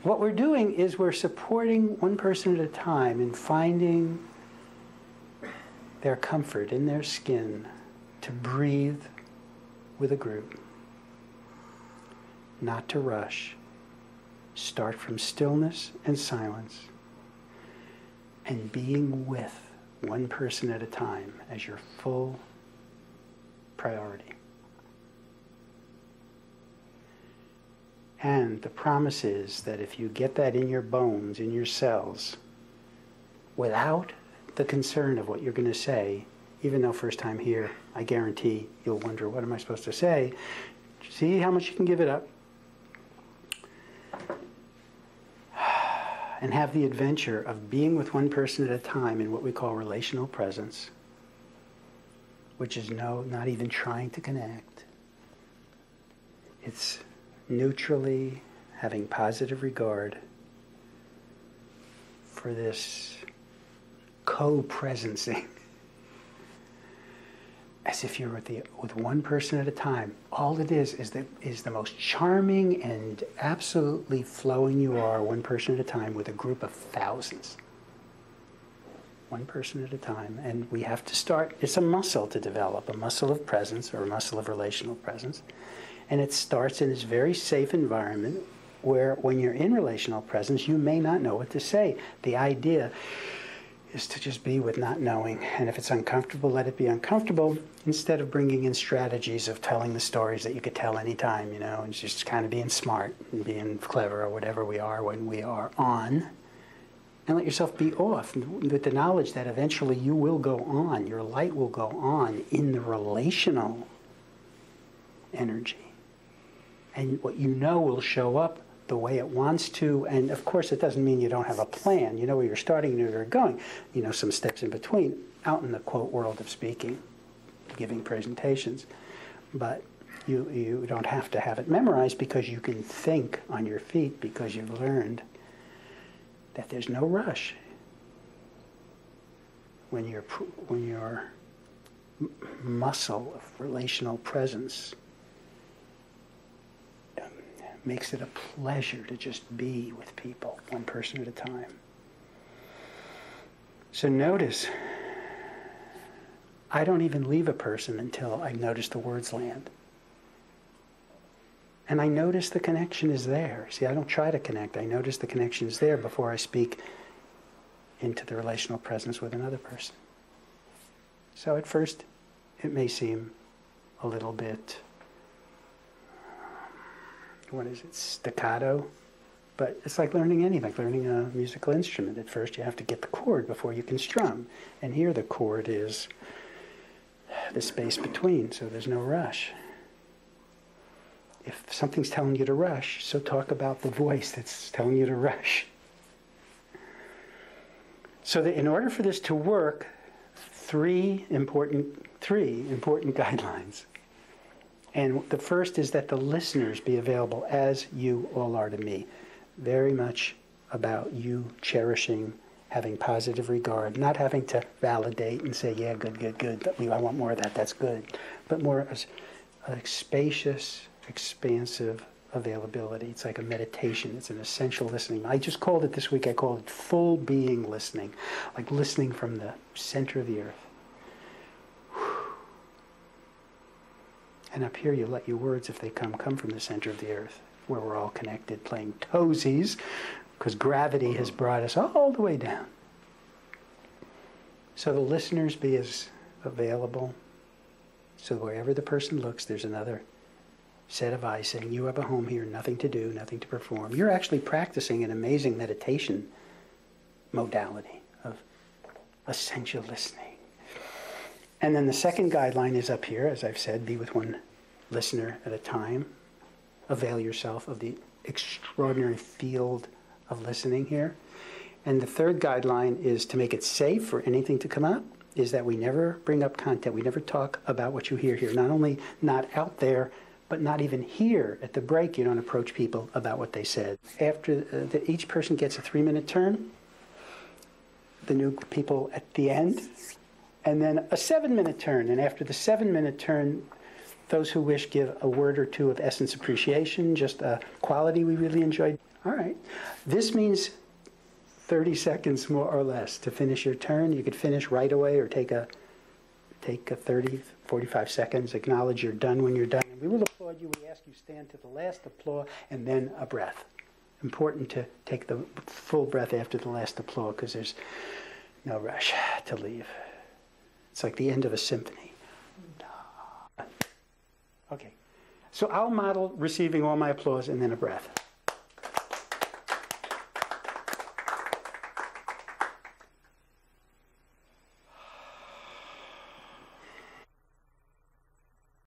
what we're doing is we're supporting one person at a time in finding their comfort in their skin to breathe with a group, not to rush. Start from stillness and silence, and being with one person at a time as your full priority. And the promise is that if you get that in your bones, in your cells, without the concern of what you're going to say, even though first time here, I guarantee you'll wonder, what am I supposed to say? See how much you can give it up. And have the adventure of being with one person at a time in what we call relational presence, which is not even trying to connect. It's neutrally having positive regard for this co-presencing, as if you're with one person at a time. All it is the most charming and absolutely flowing you are, one person at a time with a group of thousands. One person at a time. And we have to start, it's a muscle to develop, a muscle of presence or a muscle of relational presence. And it starts in this very safe environment where when you're in relational presence, you may not know what to say. The idea is to just be with not knowing. And if it's uncomfortable, let it be uncomfortable, instead of bringing in strategies of telling the stories that you could tell anytime, and just kind of being smart and being clever or whatever we are when we are on. And let yourself be off with the knowledge that eventually you will go on, your light will go on in the relational energy. And what you know will show up the way it wants to, and of course it doesn't mean you don't have a plan. You know where you're starting and where you're going. Some steps in between, out in the quote world of speaking, giving presentations. But you don't have to have it memorized, because you can think on your feet, because you've learned that there's no rush when your muscle of relational presence makes it a pleasure to just be with people, one person at a time. So notice, I don't even leave a person until I notice the words land. And I notice the connection is there. See, I don't try to connect. I notice the connection is there before I speak into the relational presence with another person. So at first, it may seem a little bit, staccato, but it's like learning anything, like learning a musical instrument. At first you have to get the chord before you can strum, and here the chord is the space between, so there's no rush. If something's telling you to rush, so talk about the voice that's telling you to rush. So that in order for this to work, three important guidelines. And the first is that the listeners be available as you all are to me. Very much about you cherishing, having positive regard, not having to validate and say, yeah, good, I want more of that, that's good. But more as a spacious, expansive availability. It's like a meditation. It's an essential listening. I just called it this week, I called it full being listening, like listening from the center of the earth. And up here, you let your words, if they come from the center of the earth, where we're all connected, playing toesies, because gravity has brought us all the way down. So the listeners be as available, so wherever the person looks, there's another set of eyes saying, you have a home here, nothing to do, nothing to perform. You're actually practicing an amazing meditation modality of essential listening. And then the second guideline is up here, as I've said, be with one listener at a time. Avail yourself of the extraordinary field of listening here. And the third guideline is to make it safe for anything to come up, is that we never bring up content. We never talk about what you hear here. Not only not out there, but not even here at the break. You don't approach people about what they said. After each person gets a 3-minute turn, the new people at the end, and then a 7-minute turn. And after the 7-minute turn, those who wish, give a word or two of essence appreciation, just a quality we really enjoyed. All right. This means 30 seconds more or less to finish your turn. You could finish right away or take a 30, 45 seconds. Acknowledge you're done when you're done. And we will applaud you. We ask you stand to the last applause and then a breath. Important to take the full breath after the last applause because there's no rush to leave. It's like the end of a symphony. Okay. So I'll model receiving all my applause and then a breath.